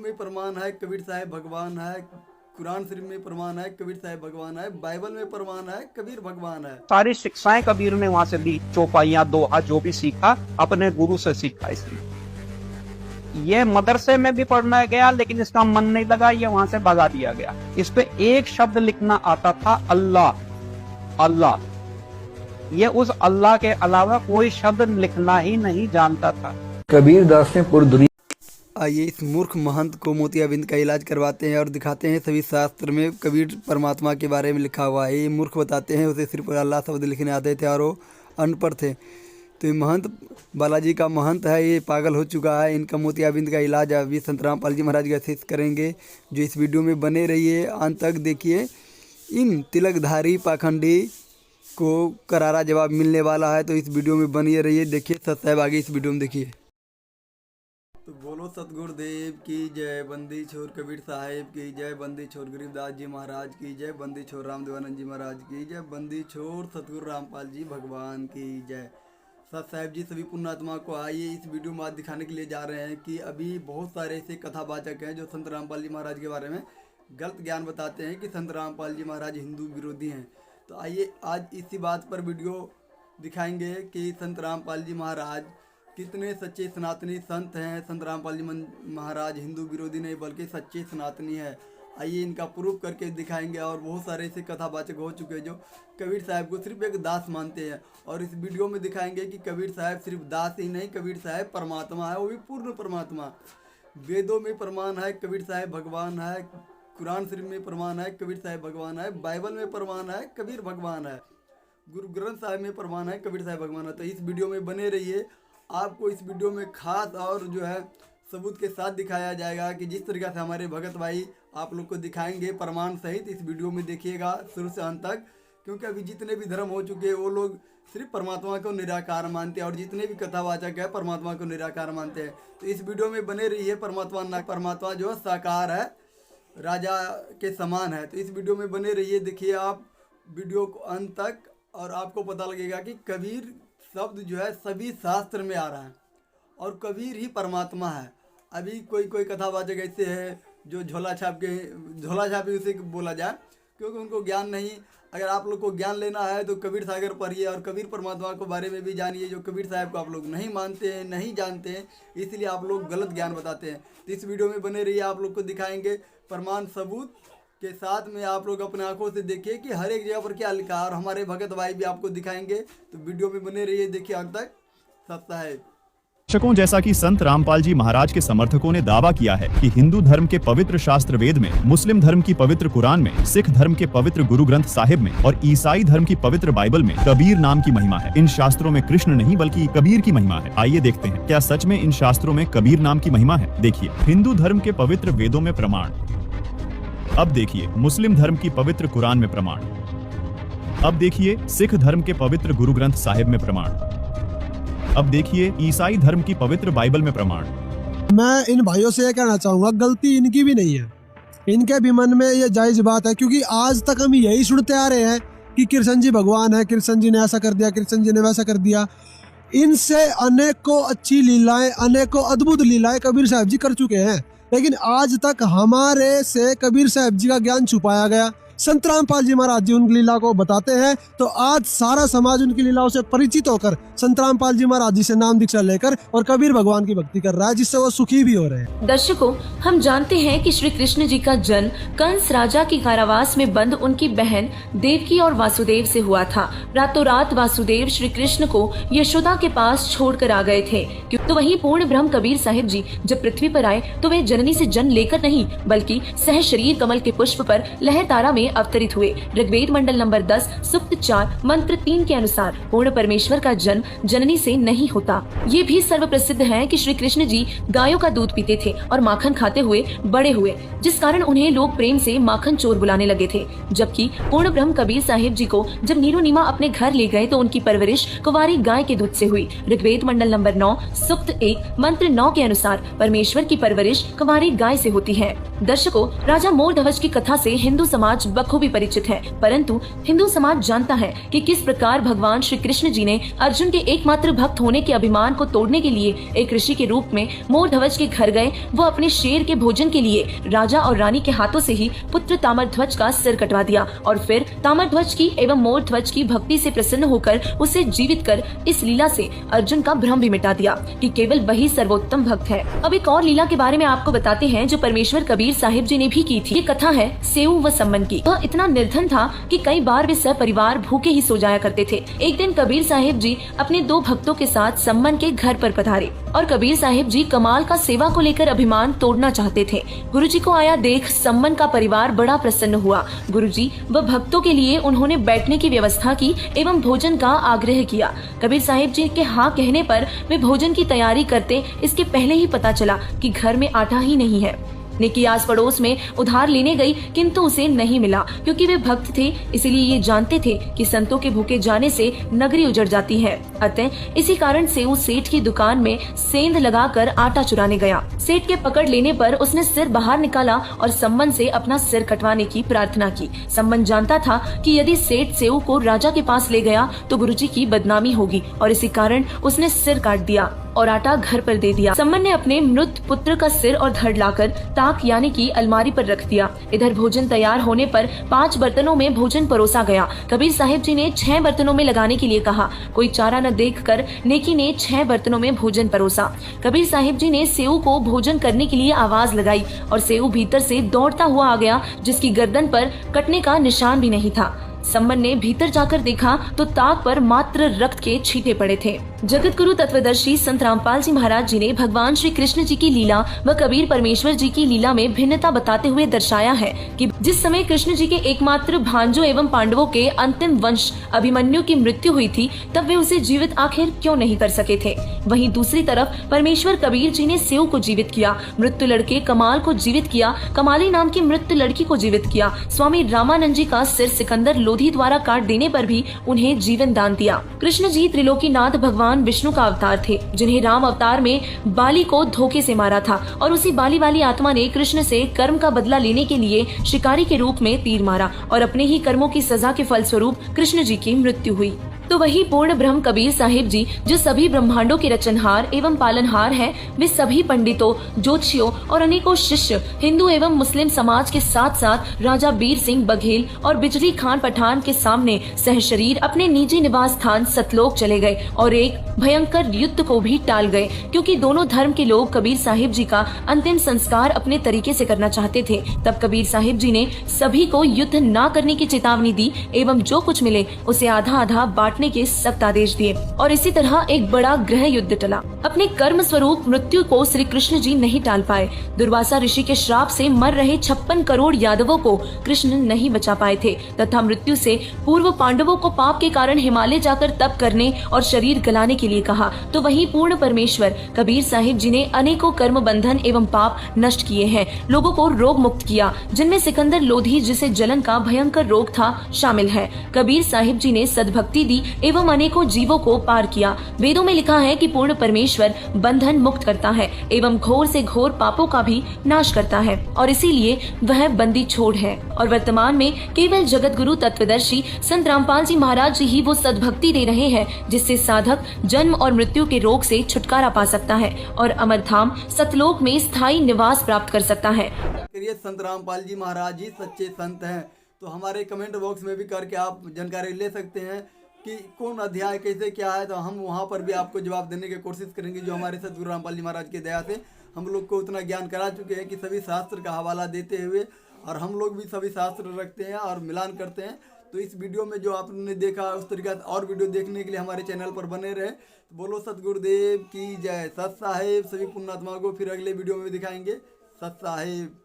में प्रमाण है कबीर साहब भगवान है, कुरान शरीफ में प्रमाण है कबीर साहब भगवान है, बाइबल में प्रमाण है कबीर भगवान है। सारी शिक्षाएं कबीर ने वहां से ली, चौपाइयां, दोहा, जो भी सीखा अपने गुरु से सीखा। इसलिए ये मदरसे में भी पढ़ना गया, लेकिन इसका मन नहीं लगा, ये वहां से भगा दिया गया। इस पे एक शब्द लिखना आता था, अल्लाह। अल्लाह, ये उस अल्लाह के अलावा कोई शब्द लिखना ही नहीं जानता था। कबीर दास ने पूरी दुनिया। आइए इस मूर्ख महंत को मोतियाबिंद का इलाज करवाते हैं और दिखाते हैं सभी शास्त्र में कबीर परमात्मा के बारे में लिखा हुआ है। ये मूर्ख बताते हैं उसे सिर्फ अल्लाह शब्द लिखने आते थे और वो अनपढ़ थे। तो ये महंत बालाजी का महंत है, ये पागल हो चुका है। इनका मोतियाबिंद का इलाज अभी संत रामपाल जी महाराज का शेष करेंगे, जो इस वीडियो में बने रहिए अंत तक देखिए। इन तिलकधारी पाखंडी को करारा जवाब मिलने वाला है, तो इस वीडियो में बने रहिए, देखिए सत साहब आगे इस वीडियो में देखिए। तो बोलो सतगुरुदेव की जय, बंदी छोर कबीर साहिब की जय, बंदी छोर गरीबदास जी महाराज की जय, बंदी छोर रामदेवानंद जी महाराज की जय, बंदी छोर सतगुरु रामपाल जी भगवान की जय। सत साहब जी सभी पुण्यात्मा को आइए इस वीडियो में आज दिखाने के लिए जा रहे हैं कि अभी बहुत सारे ऐसे कथावाचक हैं जो संत रामपाल जी महाराज के बारे में गलत ज्ञान बताते हैं कि संत रामपाल जी महाराज हिंदू विरोधी हैं। तो आइए आज इसी बात पर वीडियो दिखाएंगे कि संत रामपाल जी महाराज कितने सच्चे सनातनी संत हैं। संत रामपाल जी महाराज हिंदू विरोधी नहीं बल्कि सच्चे सनातनी है। आइए इनका प्रूफ करके दिखाएंगे। और बहुत सारे ऐसे कथावाचक हो चुके हैं जो कबीर साहब को सिर्फ एक दास मानते हैं, और इस वीडियो में दिखाएंगे कि कबीर साहब सिर्फ दास ही नहीं, कबीर साहब परमात्मा है, वो भी पूर्ण परमात्मा। वेदों में प्रमाण है कबीर साहब भगवान है, कुरान शरीफ में प्रमाण है कबीर साहब भगवान है, बाइबल में प्रमाण है कबीर भगवान है, गुरु ग्रंथ साहिब में प्रमाण है कबीर साहब भगवान है। तो इस वीडियो में बने रहिए, आपको इस वीडियो में खास और जो है सबूत के साथ दिखाया जाएगा कि जिस तरीके से हमारे भगत भाई आप लोग को दिखाएंगे प्रमाण सहित। इस वीडियो में देखिएगा शुरू से अंत तक, क्योंकि अभी जितने भी धर्म हो चुके हैं वो लोग सिर्फ परमात्मा को निराकार मानते हैं, और जितने भी कथावाचक है परमात्मा को निराकार मानते हैं। तो इस वीडियो में बने रहिए। परमात्मा जो है साकार है, राजा के समान है। तो इस वीडियो में बने रहिए, देखिए आप वीडियो को अंत तक, और आपको पता लगेगा कि कबीर शब्द जो है सभी शास्त्र में आ रहा है और कबीर ही परमात्मा है। अभी कोई कथावाचक ऐसे है जो झोला छापी उसे बोला जाए, क्योंकि उनको ज्ञान नहीं। अगर आप लोग को ज्ञान लेना है तो कबीर सागर पढ़िए और कबीर परमात्मा के बारे में भी जानिए, जो कबीर साहब को आप लोग नहीं मानते हैं, नहीं जानते हैं, इसलिए आप लोग गलत ज्ञान बताते हैं। तो इस वीडियो में बने रहिए, आप लोग को दिखाएंगे प्रमाण सबूत के साथ में। आप लोग अपने आंखों से देखिए कि हर एक जगह पर क्या लिखा है, और हमारे भगत भाई भी आपको दिखाएंगे। तो वीडियो में बने रहिए, देखिए अंत तक। सत साहब दर्शकों, जैसा कि संत रामपाल जी महाराज के समर्थकों ने दावा किया है कि हिंदू धर्म के पवित्र शास्त्र वेद में, मुस्लिम धर्म की पवित्र कुरान में, सिख धर्म के पवित्र गुरु ग्रंथ साहिब में और ईसाई धर्म की पवित्र बाइबल में कबीर नाम की महिमा है। इन शास्त्रों में कृष्ण नहीं बल्कि कबीर की महिमा है। आइए देखते हैं क्या सच में इन शास्त्रों में कबीर नाम की महिमा है। देखिए हिंदू धर्म के पवित्र वेदों में प्रमाण। अब देखिए मुस्लिम धर्म की पवित्र कुरान में प्रमाण। अब देखिए सिख धर्म के पवित्र गुरु ग्रंथ साहिब में प्रमाण। अब देखिए ईसाई धर्म की पवित्र बाइबल में प्रमाण। मैं इन भाइयों से ये कहना चाहूंगा, गलती इनकी भी नहीं है, इनके भी मन में ये जायज बात है, क्योंकि आज तक हम यही सुनते आ रहे हैं कि कृष्ण जी भगवान है, कृष्ण जी ने ऐसा कर दिया, कृष्ण जी ने वैसा कर दिया। इनसे अनेकों अच्छी लीलाएं, अनेकों अद्भुत लीलाएं कबीर साहब जी कर चुके हैं, लेकिन आज तक हमारे से कबीर साहब जी का ज्ञान छुपाया गया। संत रामपाल जी महाराज जी उन लीला को बताते हैं, तो आज सारा समाज उनकी लीलाओं से परिचित होकर संत रामपाल जी महाराज जी से नाम दीक्षा लेकर और कबीर भगवान की भक्ति कर रहा है, जिससे वो सुखी भी हो रहे हैं। दर्शकों, हम जानते हैं कि श्री कृष्ण जी का जन्म कंस राजा की कारावास में बंद उनकी बहन देवकी और वासुदेव से हुआ था। रातों रात वासुदेव श्री कृष्ण को यशोदा के पास छोड़कर आ गए थे। तो वहीं पूर्ण ब्रह्म कबीर साहिब जी जब पृथ्वी पर आए तो वे जननी से जन्म लेकर नहीं बल्कि सह शरीर कमल के पुष्प पर लहर तारा में अवतरित हुए। ऋग्वेद मंडल नंबर 10 सूक्त 4 मंत्र 3 के अनुसार पूर्ण परमेश्वर का जन्म जननी से नहीं होता। ये भी सर्व प्रसिद्ध है कि श्री कृष्ण जी गायों का दूध पीते थे और माखन खाते हुए बड़े हुए, जिस कारण उन्हें लोग प्रेम से माखन चोर बुलाने लगे थे। जबकि पूर्ण ब्रह्म कबीर साहिब जी को जब नीरू नीमा अपने घर ले गए तो उनकी परवरिश कुंवारी गाय के दूध से हुई। ऋग्वेद मंडल नंबर 9 सूक्त 1 मंत्र 9 के अनुसार परमेश्वर की परवरिश कुंवारी गाय से होती है। दर्शकों, राजा मोर ध्वज की कथा से हिंदू समाज बखूबी परिचित है, परंतु हिंदू समाज जानता है कि किस प्रकार भगवान श्री कृष्ण जी ने अर्जुन के एकमात्र भक्त होने के अभिमान को तोड़ने के लिए एक ऋषि के रूप में मोर ध्वज के घर गए। वो अपने शेर के भोजन के लिए राजा और रानी के हाथों से ही पुत्र ताम्रध्वज का सिर कटवा दिया और फिर ताम्रध्वज की एवं मोर ध्वज की भक्ति से प्रसन्न होकर उसे जीवित कर इस लीला से अर्जुन का भ्रम भी मिटा दिया कि केवल वही सर्वोत्तम भक्त है। अब एक और लीला के बारे में आपको बताते हैं जो परमेश्वर कबीर साहिब जी ने भी की थी। ये कथा है सेऊ व सम्मन की। वह इतना निर्धन था कि कई बार वे सपरिवार भूखे ही सो जाया करते थे। एक दिन कबीर साहिब जी अपने 2 भक्तों के साथ सम्मन के घर पर पधारे और कबीर साहिब जी कमाल का सेवा को लेकर अभिमान तोड़ना चाहते थे। गुरुजी को आया देख सम्मन का परिवार बड़ा प्रसन्न हुआ। गुरुजी व भक्तों के लिए उन्होंने बैठने की व्यवस्था की एवं भोजन का आग्रह किया। कबीर साहिब जी के हाँ कहने पर वे भोजन की तैयारी करते इसके पहले ही पता चला कि घर में आटा ही नहीं है। नेकी आस पड़ोस में उधार लेने गई किंतु उसे नहीं मिला क्योंकि वे भक्त थे, इसलिए ये जानते थे कि संतों के भूखे जाने से नगरी उजड़ जाती है। अतः इसी कारण से वो सेठ की दुकान में सेंध लगाकर आटा चुराने गया। सेठ के पकड़ लेने पर उसने सिर बाहर निकाला और सम्मन से अपना सिर कटवाने की प्रार्थना की। सम्मन जानता था कि यदि सेठ सेऊ को राजा के पास ले गया तो गुरुजी की बदनामी होगी और इसी कारण उसने सिर काट दिया और आटा घर पर दे दिया। सम्मन ने अपने मृत पुत्र का सिर और धड़ लाकर ताक यानी कि अलमारी पर रख दिया। इधर भोजन तैयार होने पर 5 बर्तनों में भोजन परोसा गया। कबीर साहिब जी ने 6 बर्तनों में लगाने के लिए कहा। कोई चारा न देखकर नेकी ने 6 बर्तनों में भोजन परोसा। कबीर साहिब जी ने सेऊ को भोजन करने के लिए आवाज लगाई और सेऊ भीतर से दौड़ता हुआ आ गया, जिसकी गर्दन पर कटने का निशान भी नहीं था। सम्मन ने भीतर जाकर देखा तो ताक पर मात्र रक्त के छींटे पड़े थे। जगत गुरु तत्वदर्शी संत रामपाल जी महाराज जी ने भगवान श्री कृष्ण जी की लीला व कबीर परमेश्वर जी की लीला में भिन्नता बताते हुए दर्शाया है कि जिस समय कृष्ण जी के एकमात्र भांजों एवं पांडवों के अंतिम वंश अभिमन्यु की मृत्यु हुई थी, तब वे उसे जीवित आखिर क्यों नहीं कर सके थे। वहीं दूसरी तरफ परमेश्वर कबीर जी ने सेऊ को जीवित किया, मृत्यु लड़के कमाल को जीवित किया, कमाली नाम की मृत्यु लड़की को जीवित किया। स्वामी रामानंद जी का सिर सिकंदर लोधी द्वारा काट देने पर भी उन्हें जीवन दान दिया। कृष्ण जी त्रिलोकीनाथ भगवान विष्णु का अवतार थे, जिन्हें राम अवतार में बाली को धोखे से मारा था और उसी बाली वाली आत्मा ने कृष्ण से कर्म का बदला लेने के लिए शिकारी के रूप में तीर मारा और अपने ही कर्मों की सजा के फलस्वरूप कृष्ण जी की मृत्यु हुई। तो वही पूर्ण ब्रह्म कबीर साहिब जी जो सभी ब्रह्मांडों के रचनहार एवं पालनहार हैं, वे सभी पंडितों, ज्योतिषियों और अनेकों शिष्य हिंदू एवं मुस्लिम समाज के साथ साथ राजा बीर सिंह बघेल और बिजली खान पठान के सामने सहशरीर अपने निजी निवास स्थान सतलोक चले गए और एक भयंकर युद्ध को भी टाल गए, क्योंकि दोनों धर्म के लोग कबीर साहिब जी का अंतिम संस्कार अपने तरीके से करना चाहते थे। तब कबीर साहिब जी ने सभी को युद्ध न करने की चेतावनी दी एवं जो कुछ मिले उसे आधा आधा बांटने के सख्त आदेश दिए और इसी तरह एक बड़ा गृह युद्ध टला। अपने कर्म स्वरूप मृत्यु को श्री कृष्ण जी नहीं टाल पाए। दुर्वासा ऋषि के श्राप से मर रहे 56 करोड़ यादवों को कृष्ण नहीं बचा पाए थे तथा मृत्यु से पूर्व पांडवों को पाप के कारण हिमालय जाकर तप करने और शरीर गलाने के लिए कहा। तो वही पूर्ण परमेश्वर कबीर साहिब जी ने अनेकों कर्म बंधन एवं पाप नष्ट किए हैं, लोगों को रोग मुक्त किया, जिनमें सिकंदर लोधी जिसे जलन का भयंकर रोग था शामिल है। कबीर साहिब जी ने सद्भक्ति दी एवं अनेकों जीवों को पार किया। वेदों में लिखा है कि पूर्ण परमेश्वर बंधन मुक्त करता है एवं घोर से घोर पापों का भी नाश करता है और इसीलिए वह बंदी छोड़ है। और वर्तमान में केवल जगत गुरु तत्वदर्शी संत रामपाल जी महाराज जी ही वो सद्भक्ति दे रहे हैं जिससे साधक जन्म और मृत्यु के रोग से छुटकारा पा सकता है और अमरधाम सतलोक में स्थायी निवास प्राप्त कर सकता है। संत रामपाल जी महाराज जी सच्चे संत हैं, तो हमारे कमेंट बॉक्स में भी करके आप जानकारी ले सकते हैं कि कौन अध्याय कैसे क्या है, तो हम वहाँ पर भी आपको जवाब देने की कोशिश करेंगे। जो हमारे सतगुरु रामपाल जी महाराज की दया से हम लोग को उतना ज्ञान करा चुके हैं कि सभी शास्त्र का हवाला देते हुए, और हम लोग भी सभी शास्त्र रखते हैं और मिलान करते हैं। तो इस वीडियो में जो आपने देखा उस तरीके से और वीडियो देखने के लिए हमारे चैनल पर बने रहे। तो बोलो सतगुरुदेव की जय। सत साहिब सभी पुण्यात्मा को फिर अगले वीडियो में दिखाएंगे। सत साहिब।